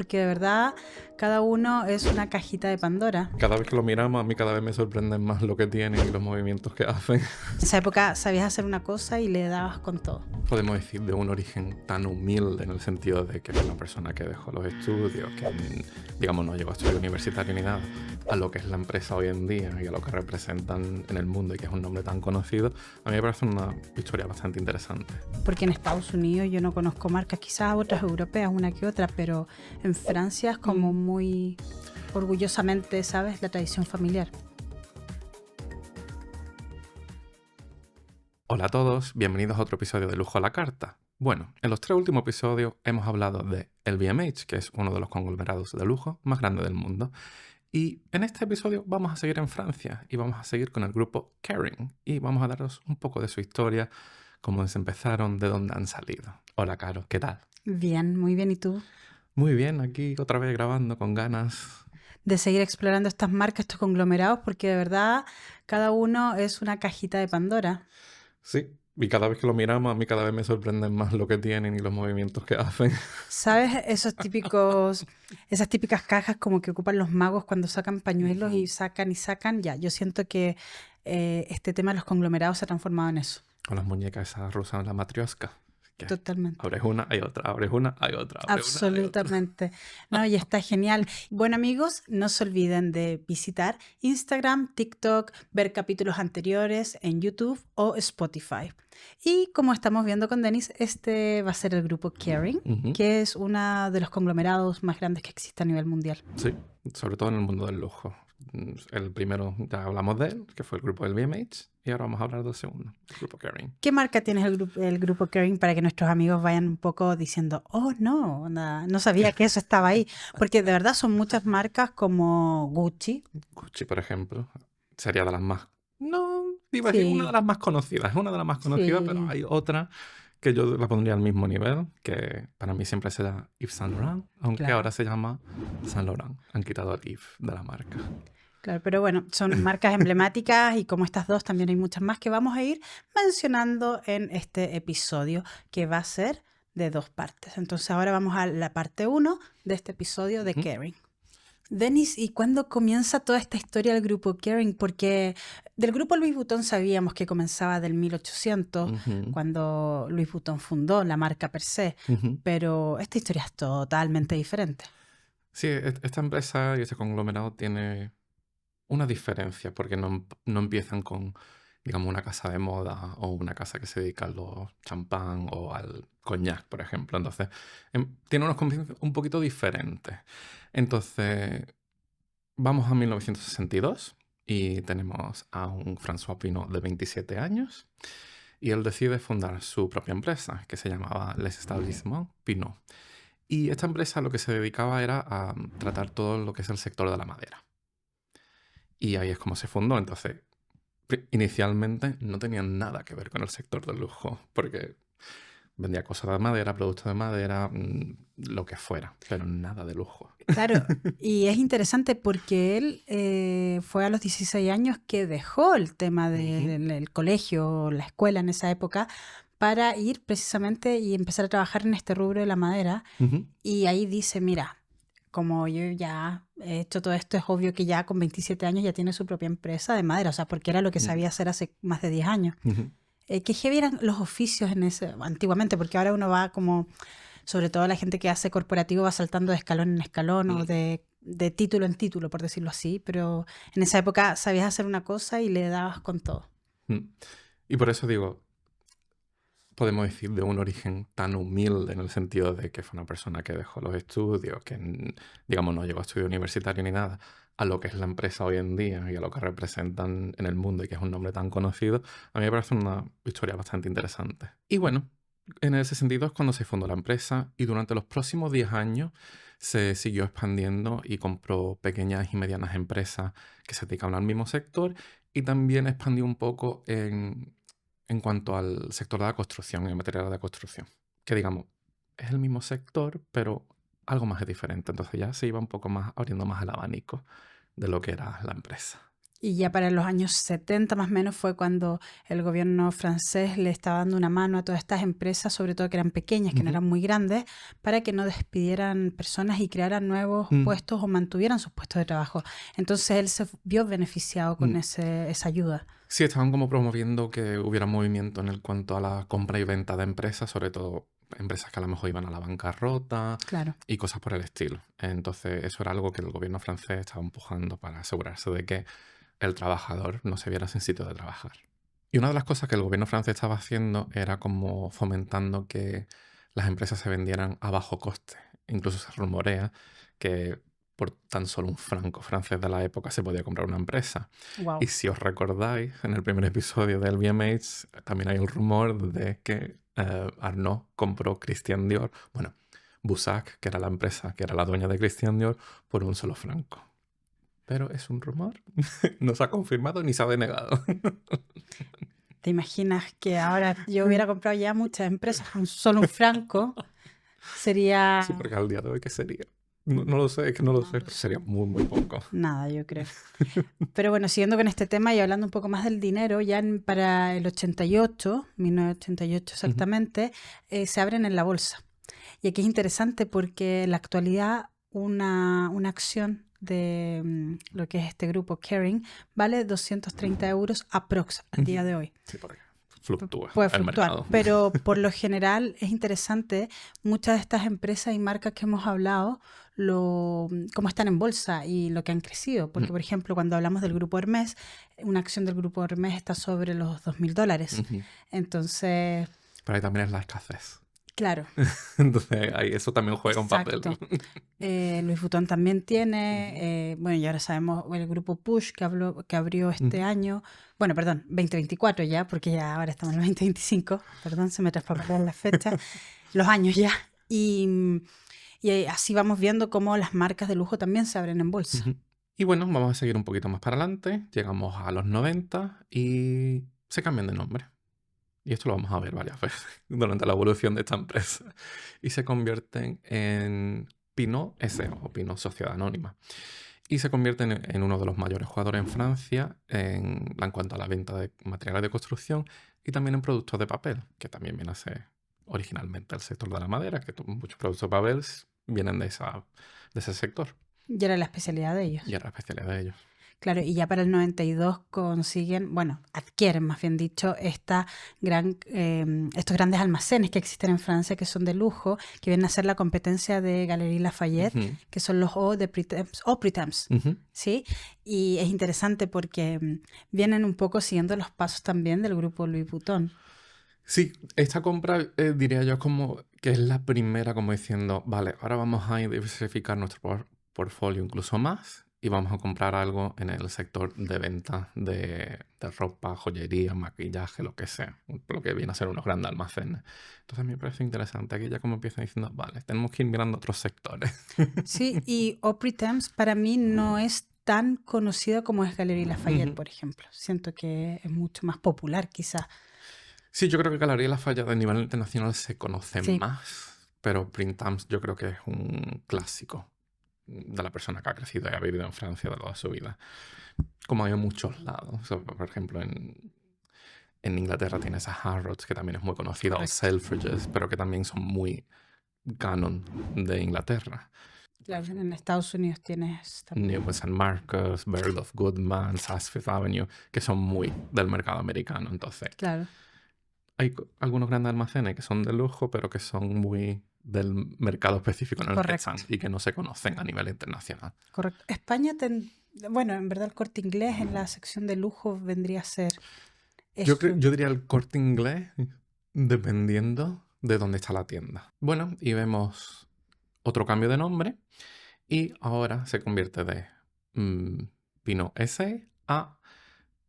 porque de verdad cada uno es una cajita de Pandora. Cada vez que lo miramos, a mí cada vez me sorprenden más lo que tienen y los movimientos que hacen. En esa época sabías hacer una cosa y le dabas con todo. Podemos decir de un origen tan humilde en el sentido de que es una persona que dejó los estudios, que digamos no llegó a estudios universitarios ni nada, a lo que es la empresa hoy en día y a lo que representan en el mundo y que es un nombre tan conocido. A mí me parece una historia bastante interesante. Porque en Estados Unidos yo no conozco marcas, quizás otras europeas, una que otra, pero en Francia es como muy orgullosamente, ¿sabes?, la tradición familiar. Hola a todos, bienvenidos a otro episodio de Lujo a la Carta. Bueno, en los 3 últimos episodios hemos hablado de LVMH, que es uno de los conglomerados de lujo más grandes del mundo. Y en este episodio vamos a seguir en Francia y vamos a seguir con el grupo Kering. Y vamos a daros un poco de su historia, cómo se empezaron, de dónde han salido. Hola, Caro, ¿qué tal? Bien, muy bien. ¿Y tú? Muy bien, aquí otra vez grabando con ganas. De seguir explorando estas marcas, estos conglomerados, porque de verdad cada uno es una cajita de Pandora. Sí, y cada vez que lo miramos, a mí cada vez me sorprenden más lo que tienen y los movimientos que hacen. ¿Sabes? Esas típicas cajas como que ocupan los magos cuando sacan pañuelos y sacan y sacan. Ya, yo siento que este tema de los conglomerados se ha transformado en eso. Con las muñecas esas rusas, la matrioska. Que Totalmente. abres una, hay otra, abres una, hay otra, abres una, hay otra. Absolutamente. No, y está genial. Bueno, amigos, no se olviden de visitar Instagram, TikTok, ver capítulos anteriores en YouTube o Spotify. Y como estamos viendo con Denis, este va a ser el grupo Kering, que es uno de los conglomerados más grandes que existe a nivel mundial. Sí, sobre todo en el mundo del lujo. El primero ya hablamos de él, que fue el grupo LVMH, y ahora vamos a hablar del segundo, el grupo Kering. ¿Qué marca tienes el grupo Kering para que nuestros amigos vayan un poco diciendo, oh no, no sabía que eso estaba ahí? Porque de verdad son muchas marcas como Gucci. Gucci, por ejemplo, sería de las más... No, iba a Sí. decir una de las más conocidas. Es una de las más conocidas, Sí. pero hay otra que yo la pondría al mismo nivel, que para mí siempre será Yves Saint Laurent, aunque Claro. ahora se llama Saint Laurent. Han quitado el Yves de la marca. Claro, pero bueno, son marcas emblemáticas y como estas dos también hay muchas más que vamos a ir mencionando en este episodio, que va a ser de 2 partes. Entonces ahora vamos a la parte 1 de este episodio de Kering. Denis, ¿y cuándo comienza toda esta historia del grupo Kering? Porque del grupo Louis Vuitton sabíamos que comenzaba del 1800, cuando Louis Vuitton fundó la marca per se, pero esta historia es totalmente diferente. Sí, esta empresa y este conglomerado tiene una diferencia, porque no empiezan con, digamos, una casa de moda o una casa que se dedica a los champán o al coñac, por ejemplo. Entonces, tiene unos comienzos un poquito diferentes. Entonces, vamos a 1962 y tenemos a un François Pinault de 27 años y él decide fundar su propia empresa, que se llamaba Les Établissements Pinault. Y esta empresa lo que se dedicaba era a tratar todo lo que es el sector de la madera. Y ahí es como se fundó. Entonces, inicialmente no tenían nada que ver con el sector del lujo, porque vendía cosas de madera, productos de madera, lo que fuera, pero nada de lujo. Claro, y es interesante porque él fue a los 16 años que dejó el tema del colegio, la escuela en esa época, para ir precisamente y empezar a trabajar en este rubro de la madera. Y ahí dice, mira, como yo ya he hecho todo esto, es obvio que ya con 27 años ya tiene su propia empresa de madera, o sea, porque era lo que sabía hacer hace más de 10 años. Que heavy eran los oficios antiguamente, porque ahora uno va como, sobre todo la gente que hace corporativo va saltando de escalón en escalón o de título en título, por decirlo así, pero en esa época sabías hacer una cosa y le dabas con todo. Y por eso digo, podemos decir de un origen tan humilde en el sentido de que fue una persona que dejó los estudios, que digamos no llegó a estudio universitario ni nada, a lo que es la empresa hoy en día y a lo que representan en el mundo y que es un nombre tan conocido, a mí me parece una historia bastante interesante. Y bueno, en ese sentido es cuando se fundó la empresa y durante los próximos 10 años se siguió expandiendo y compró pequeñas y medianas empresas que se dedicaban al mismo sector y también expandió un poco en cuanto al sector de la construcción y el material de construcción. Que digamos, es el mismo sector, pero algo más es diferente. Entonces ya se iba un poco más abriendo más el abanico de lo que era la empresa. Y ya para los años 70 más o menos fue cuando el gobierno francés le estaba dando una mano a todas estas empresas, sobre todo que eran pequeñas, que no eran muy grandes, para que no despidieran personas y crearan nuevos puestos o mantuvieran sus puestos de trabajo. Entonces él se vio beneficiado con esa ayuda. Sí, estaban como promoviendo que hubiera movimiento en el cuanto a la compra y venta de empresas, sobre todo empresas que a lo mejor iban a la bancarrota Claro. y cosas por el estilo. Entonces eso era algo que el gobierno francés estaba empujando para asegurarse de que el trabajador no se viera sin sitio de trabajar. Y una de las cosas que el gobierno francés estaba haciendo era como fomentando que las empresas se vendieran a bajo coste. Incluso se rumorea que por tan solo un franco francés de la época se podía comprar una empresa. Wow. Y si os recordáis, en el primer episodio del VMH también hay el rumor de que Arnaud compró Christian Dior, bueno, Bussac, que era la empresa, que era la dueña de Christian Dior, por un solo franco. Pero es un rumor, no se ha confirmado ni se ha denegado. ¿Te imaginas que ahora yo hubiera comprado ya muchas empresas con solo un franco? Sería... Sí, porque al día de hoy, ¿qué sería? No lo sé, es que no lo sé, pero sería muy, muy poco. Nada, yo creo. Pero bueno, siguiendo con este tema y hablando un poco más del dinero, ya para el 88, 1988 exactamente, se abren en la bolsa. Y aquí es interesante porque en la actualidad una acción de lo que es este grupo Kering vale 230 euros aprox al día de hoy. Sí, porque fluctúa Puede el fluctuar, mercado. pero por lo general es interesante. Muchas de estas empresas y marcas que hemos hablado, cómo están en bolsa y lo que han crecido. Porque, por ejemplo, cuando hablamos del grupo Hermès, una acción del grupo Hermès está sobre los $2.000. Entonces, Pero ahí también es la escasez. claro. Entonces ahí eso también juega un papel. Louis Vuitton también tiene, bueno, y ahora sabemos el grupo Push que abrió este año, bueno, perdón, 2024 ya, porque ya ahora estamos en el 2025, perdón, se me traspasaron las fechas, los años ya, y así vamos viendo cómo las marcas de lujo también se abren en bolsa. Y bueno, vamos a seguir un poquito más para adelante, llegamos a los 90 y se cambian de nombre. Y esto lo vamos a ver varias veces durante la evolución de esta empresa. Y se convierten en Pinault SA o Pinault Sociedad Anónima. Y se convierten en uno de los mayores jugadores en Francia en cuanto a la venta de materiales de construcción y también en productos de papel, que también viene a ser originalmente el sector de la madera, que muchos productos de papel vienen de ese sector. Y era la especialidad de ellos. Y era la especialidad de ellos. Claro, y ya para el 92 adquieren, más bien dicho, estos grandes almacenes que existen en Francia, que son de lujo, que vienen a ser la competencia de Galeries Lafayette, que son los Oprytams, ¿sí? Y es interesante porque vienen un poco siguiendo los pasos también del grupo Louis Vuitton. Sí, esta compra diría yo como que es la primera como diciendo, vale, ahora vamos a diversificar nuestro portfolio incluso más y vamos a comprar algo en el sector de venta de ropa, joyería, maquillaje, lo que sea, lo que viene a ser unos grandes almacenes. Entonces a mí me parece interesante, aquí ya como empiezan diciendo, vale, tenemos que ir mirando otros sectores. Sí, y Oprytams para mí no es tan conocido como es Galeries Lafayette, por ejemplo. Siento que es mucho más popular quizás. Sí, yo creo que Galeries Lafayette a nivel internacional se conoce más, pero Printemps yo creo que es un clásico de la persona que ha crecido y ha vivido en Francia de toda su vida. Como hay en muchos lados. O sea, por ejemplo, en Inglaterra tienes a Harrods, que también es muy conocido, o Selfridges, pero que también son muy canon de Inglaterra. Claro, en Estados Unidos tienes también Newman St. Marcus, Bergdorf Goodman, Saks Fifth Avenue, que son muy del mercado americano. Entonces, claro. hay algunos grandes almacenes que son de lujo, pero que son muy del mercado específico en el que están y que no se conocen a nivel internacional. Correcto. España, bueno, en verdad el Corte Inglés en la sección de lujo vendría a ser... Yo diría el Corte Inglés, dependiendo de dónde está la tienda. Bueno, y vemos otro cambio de nombre y ahora se convierte de Pinault SA a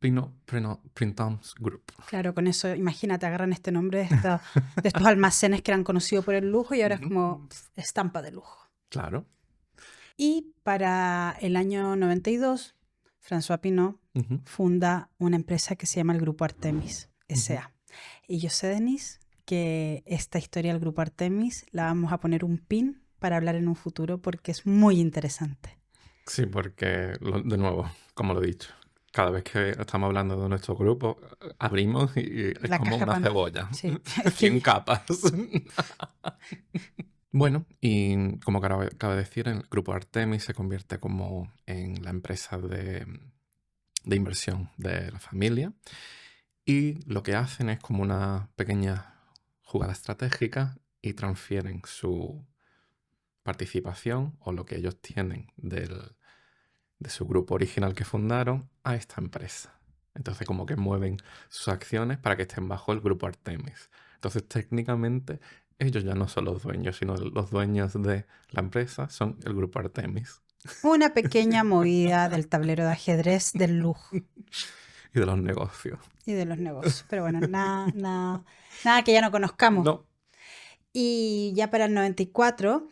Printemps Group. Claro, con eso, imagínate, agarran este nombre de estos almacenes que eran conocidos por el lujo y ahora es como estampa de lujo. Claro. Y para el año 92, François Pinault funda una empresa que se llama el Grupo Artemis S.A. Y yo sé, Denise, que esta historia del Grupo Artemis la vamos a poner un pin para hablar en un futuro porque es muy interesante. Sí, porque, de nuevo, como lo he dicho, cada vez que estamos hablando de nuestro grupo, abrimos y es La como caja una pan. cebolla. Sí, es 100 que capas. Bueno, y como acabo de decir, el grupo Artemis se convierte como en la empresa de inversión de la familia. Y lo que hacen es como una pequeña jugada estratégica y transfieren su participación o lo que ellos tienen de su grupo original que fundaron a esta empresa. Entonces como que mueven sus acciones para que estén bajo el grupo Artemis. Entonces técnicamente ellos ya no son los dueños, sino los dueños de la empresa son el grupo Artemis una pequeña movida del tablero de ajedrez del lujo y de los negocios. y de los negocios. Pero bueno, nada que ya no conozcamos. No. Y ya para el 94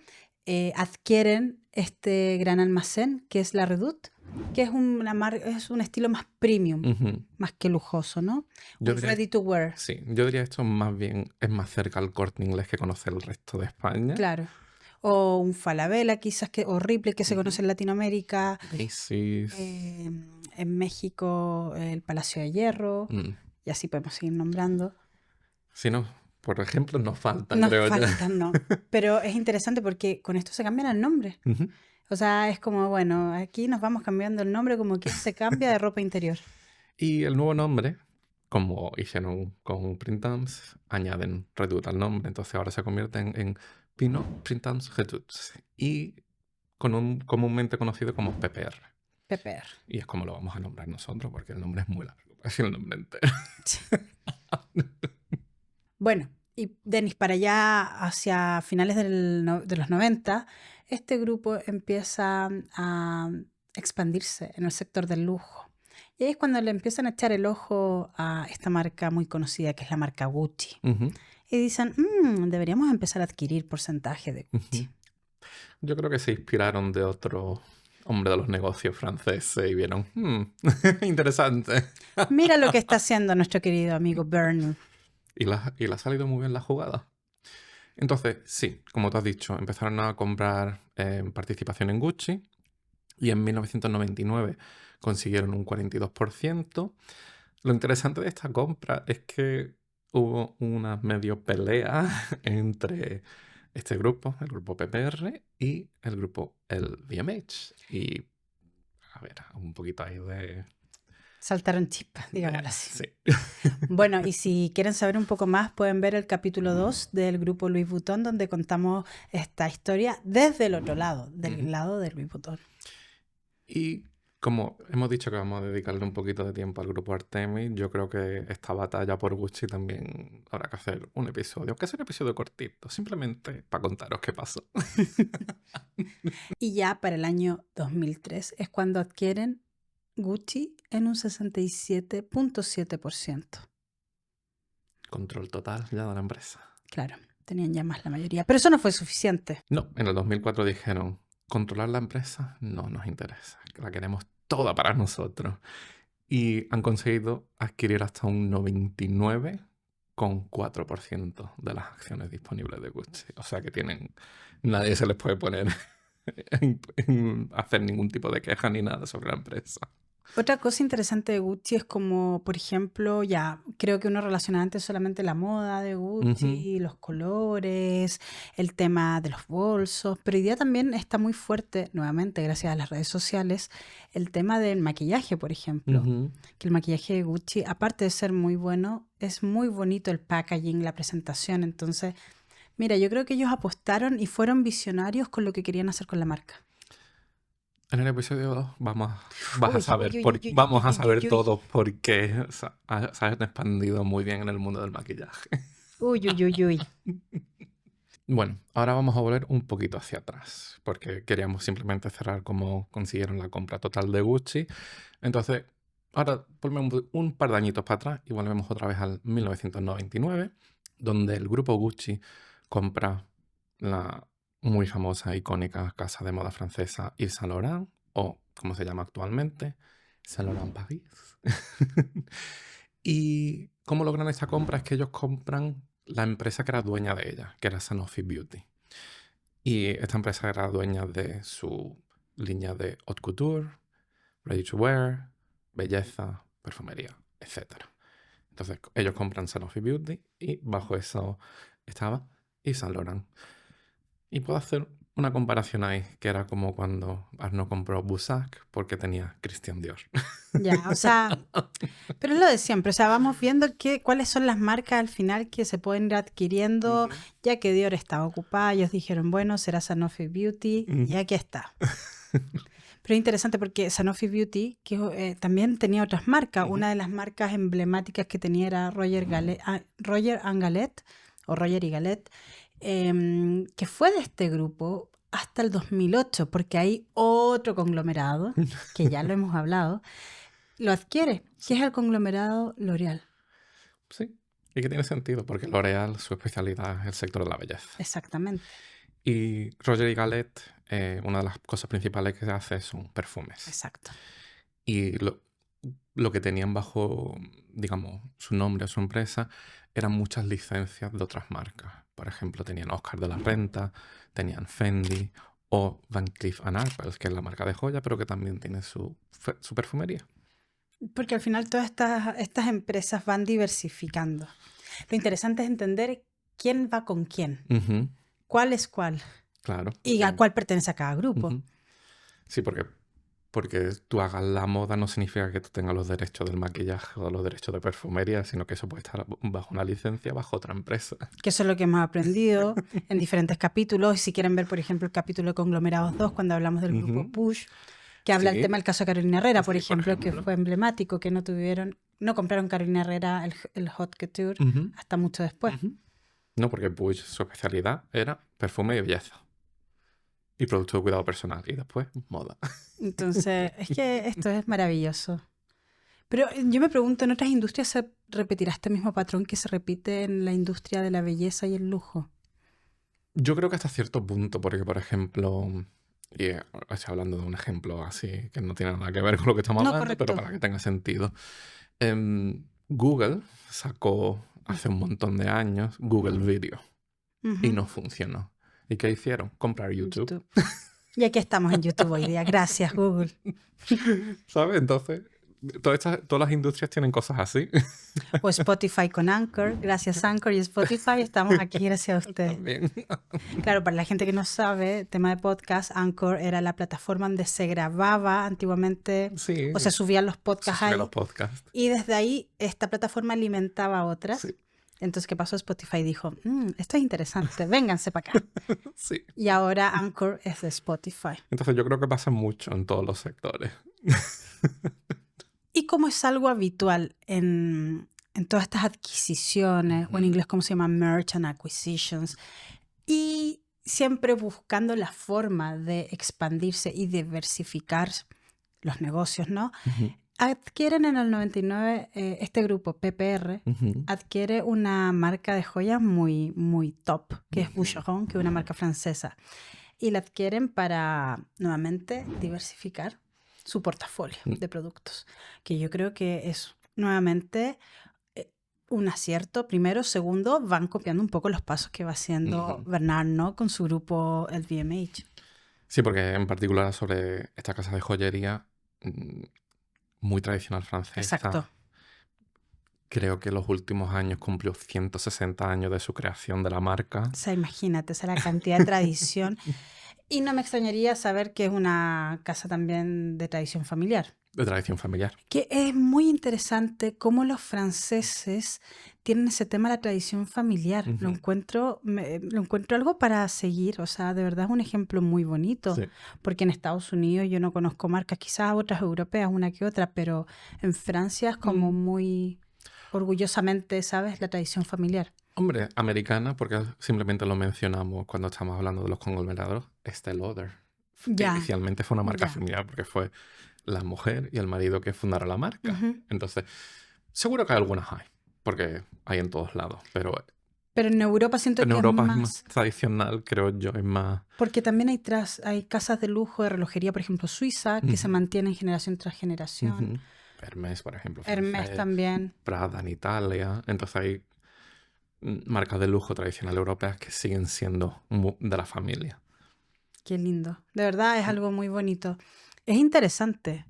adquieren este gran almacén que es la Redoute, que es es un estilo más premium, Ujú. más que lujoso, ¿no? Yo Un diría, ready to wear, sí, yo diría esto más bien es más cerca al Corte Inglés que conocer el resto de España. claro. O un Falabella, quizás que horrible que se conoce Ujú. en Latinoamérica. Macy's. En México, el Palacio de Hierro, Mm. y así podemos seguir nombrando. Si no, por ejemplo, nos faltan, Nos creo yo. faltan, ¿no? Pero es interesante porque con esto se cambian el nombre. Ujú. O sea, es como, bueno, aquí nos vamos cambiando el nombre como quien se cambia de ropa interior. Y el nuevo nombre, como hicieron con Printemps, añaden Redoute al nombre. Entonces ahora se convierten en Pinot Printemps Redoute. Y comúnmente conocido como PPR. PPR. Y es como lo vamos a nombrar nosotros, porque el nombre es muy largo. Es el nombre entero. Bueno, y Denis, para allá hacia finales de los 90, este grupo empieza a expandirse en el sector del lujo. Y ahí es cuando le empiezan a echar el ojo a esta marca muy conocida que es la marca Gucci. Ujú, Y dicen, deberíamos empezar a adquirir porcentaje de Gucci. ujú. Yo creo que se inspiraron de otro hombre de los negocios franceses y vieron, interesante. Mira lo que está haciendo nuestro querido amigo Bernie. Y le ha salido muy bien la jugada. Entonces, sí, como tú has dicho, empezaron a comprar participación en Gucci y en 1999 consiguieron un 42%. Lo interesante de esta compra es que hubo una medio pelea entre este grupo, el grupo PPR, y el grupo el VMH. Y, a ver, un poquito ahí de... Saltaron chispas, digámoslo así. Sí. Bueno, y si quieren saber un poco más, pueden ver el capítulo 2 del grupo Louis Vuitton, donde contamos esta historia desde el otro lado, del Ujú. lado de Louis Vuitton. Y como hemos dicho que vamos a dedicarle un poquito de tiempo al grupo Artemis, yo creo que esta batalla por Gucci también habrá que hacer un episodio, aunque sea un episodio cortito, simplemente para contaros qué pasó. Y ya para el año 2003 es cuando adquieren Gucci en un 67.7%. Control total ya de la empresa. Claro, tenían ya más la mayoría, pero eso no fue suficiente. No, en el 2004 dijeron, controlar la empresa no nos interesa, la queremos toda para nosotros. Y han conseguido adquirir hasta un 99,4% de las acciones disponibles de Gucci. O sea que nadie se les puede poner en hacer ningún tipo de queja ni nada sobre la empresa. Otra cosa interesante de Gucci es como, por ejemplo, ya creo que uno relaciona antes solamente la moda de Gucci, los colores, el tema de los bolsos, pero hoy día también está muy fuerte, nuevamente gracias a las redes sociales, el tema del maquillaje, por ejemplo. Ujú. Que el maquillaje de Gucci, aparte de ser muy bueno, es muy bonito el packaging, la presentación. Entonces, mira, yo creo que ellos apostaron y fueron visionarios con lo que querían hacer con la marca. En el episodio 2 vas a Uy, saber, uy, uy, uy, vamos a uy, uy, saber uy, todo por qué se han expandido muy bien en el mundo del maquillaje. uy, uy, uy, uy. Bueno, ahora vamos a volver un poquito hacia atrás, porque queríamos simplemente cerrar cómo consiguieron la compra total de Gucci. Entonces, ahora volvemos un par de añitos para atrás y volvemos otra vez al 1999, donde el grupo Gucci compra la muy famosa, icónica casa de moda francesa Yves Saint Laurent, o como se llama actualmente, Saint Laurent Paris. Y cómo logran esta compra es que ellos compran la empresa que era dueña de ella, que era Sanofi Beauty. Y esta empresa era dueña de su línea de haute couture, ready to wear, belleza, perfumería, etc. Entonces ellos compran Sanofi Beauty y bajo eso estaba Yves Saint Laurent. Y puedo hacer una comparación ahí, que era como cuando Arnaud compró Bussac porque tenía Christian Dior. Ya, o sea, pero es lo de siempre, o sea, vamos viendo cuáles son las marcas al final que se pueden ir adquiriendo, ya que Dior estaba ocupada, ellos dijeron, bueno, será Sanofi Beauty, y aquí está. Pero es interesante porque Sanofi Beauty que, también tenía otras marcas. Una de las marcas emblemáticas que tenía era Roger and Gallet, o Roger y Gallet, que fue de este grupo hasta el 2008, porque hay otro conglomerado, que ya lo hemos hablado, lo adquiere, que es el conglomerado L'Oréal. Sí, y que tiene sentido, porque L'Oréal, su especialidad es el sector de la belleza. Exactamente. Y Roger y Gallet, una de las cosas principales que hace son perfumes. Exacto. Y lo que tenían bajo, digamos, su nombre o su empresa eran muchas licencias de otras marcas. Por ejemplo, tenían Oscar de la Renta, tenían Fendi o Van Cleef & Arpels, que es la marca de joya, pero que también tiene su perfumería. Porque al final todas estas empresas van diversificando. Lo interesante es entender quién va con quién, Ujú, cuál es cuál claro. y a cuál pertenece a cada grupo. Ujú. Sí, porque tú hagas la moda no significa que tú tengas los derechos del maquillaje o los derechos de perfumería, sino que eso puede estar bajo una licencia, bajo otra empresa. Que eso es lo que hemos aprendido en diferentes capítulos. Y si quieren ver, por ejemplo, el capítulo de Conglomerados 2, cuando hablamos del grupo Ujú. Push, que habla Sí. el tema del caso de Carolina Herrera, por Sí, ejemplo, que fue emblemático, que no compraron Carolina Herrera el Haute Couture Ujú, hasta mucho después. ujú. No, porque Puig, su especialidad era perfume y belleza. Y producto de cuidado personal. Y después, moda. Entonces, es que esto es maravilloso. Pero yo me pregunto, ¿en otras industrias se repetirá este mismo patrón que se repite en la industria de la belleza y el lujo? Yo creo que hasta cierto punto, porque, por ejemplo, y estoy hablando de un ejemplo así que no tiene nada que ver con lo que estamos No, hablando, pero correcto. para que tenga sentido. Google sacó hace un montón de años Google Video y Ujú. no funcionó. ¿Y qué hicieron? Comprar YouTube. YouTube. Y aquí estamos en YouTube hoy día. Gracias, Google. ¿Sabes? Entonces, todas las industrias tienen cosas así. O Spotify con Anchor. Gracias, Anchor y Spotify. Estamos aquí gracias a ustedes. También. Claro, para la gente que no sabe, tema de podcast, Anchor era la plataforma donde se grababa antiguamente, Sí. o se subían los podcasts Se ahí. suben los podcasts. Y desde ahí esta plataforma alimentaba a otras. Sí. Entonces, ¿qué pasó? Spotify dijo, esto es interesante, vénganse para acá. Sí. Y ahora Anchor es de Spotify. Entonces yo creo que pasa mucho en todos los sectores. Y como es algo habitual en todas estas adquisiciones, o en inglés como se llama merge and acquisitions, y siempre buscando la forma de expandirse y diversificar los negocios, ¿no? Ujú, Adquieren en el 99 este grupo, PPR, ujú. adquiere una marca de joyas muy, muy top, que es Boucheron, que es una marca francesa. Y la adquieren para, nuevamente, diversificar su portafolio de productos, que yo creo que es, nuevamente, un acierto. Primero, segundo, van copiando un poco los pasos que va haciendo Bernard Arnault con su grupo LVMH. Sí, porque en particular sobre esta casa de joyería muy tradicional francesa. Exacto. Creo que los últimos años cumplió 160 años de su creación de la marca. O sea, imagínate, esa es la cantidad de tradición. Y no me extrañaría saber que es una casa también de tradición familiar. De tradición familiar. Que es muy interesante cómo los franceses tienen ese tema de la tradición familiar. Ujú. Lo encuentro algo para seguir. O sea, de verdad es un ejemplo muy bonito. Sí. Porque en Estados Unidos yo no conozco marcas, quizás otras europeas, una que otra, pero en Francia es como muy orgullosamente, ¿sabes? La tradición familiar. Hombre, americana, porque simplemente lo mencionamos cuando estamos hablando de los conglomerados, Estée Lauder. Ya. Inicialmente fue una marca Ya. familiar porque fue la mujer y el marido que fundaron la marca. Ujú. Entonces, seguro que algunas hay, porque hay en todos lados, pero Pero en Europa siento en que Europa es es más... más tradicional, creo yo, es más... Porque también hay casas de lujo de relojería, por ejemplo, suiza, que se mantienen generación tras generación. Ujú. Hermès, por ejemplo. Hermès francés, también. Prada en Italia. Entonces hay marcas de lujo tradicional europeas que siguen siendo de la familia. Qué lindo. De verdad es algo muy bonito. Es interesante.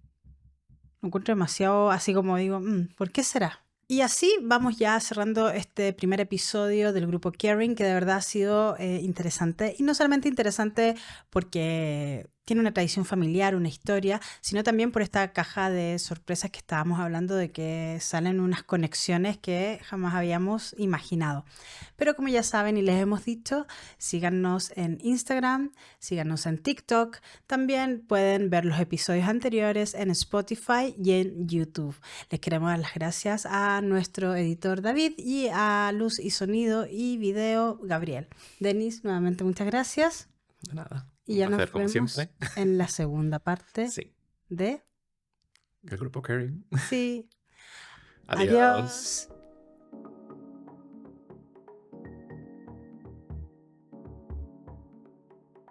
Lo encuentro demasiado, así como digo, ¿por qué será? Y así vamos ya cerrando este primer episodio del grupo Caring, que de verdad ha sido interesante. Y no solamente interesante porque tiene una tradición familiar, una historia, sino también por esta caja de sorpresas que estábamos hablando, de que salen unas conexiones que jamás habíamos imaginado. Pero como ya saben y les hemos dicho, síganos en Instagram, síganos en TikTok. También pueden ver los episodios anteriores en Spotify y en YouTube. Les queremos dar las gracias a nuestro editor David y a Luz y Sonido y Video Gabriel. Denis, nuevamente muchas gracias. De nada. Y ya Un placer, nos como vemos siempre. en la segunda parte Sí. de... El grupo Caring. Sí. Adiós. Adiós.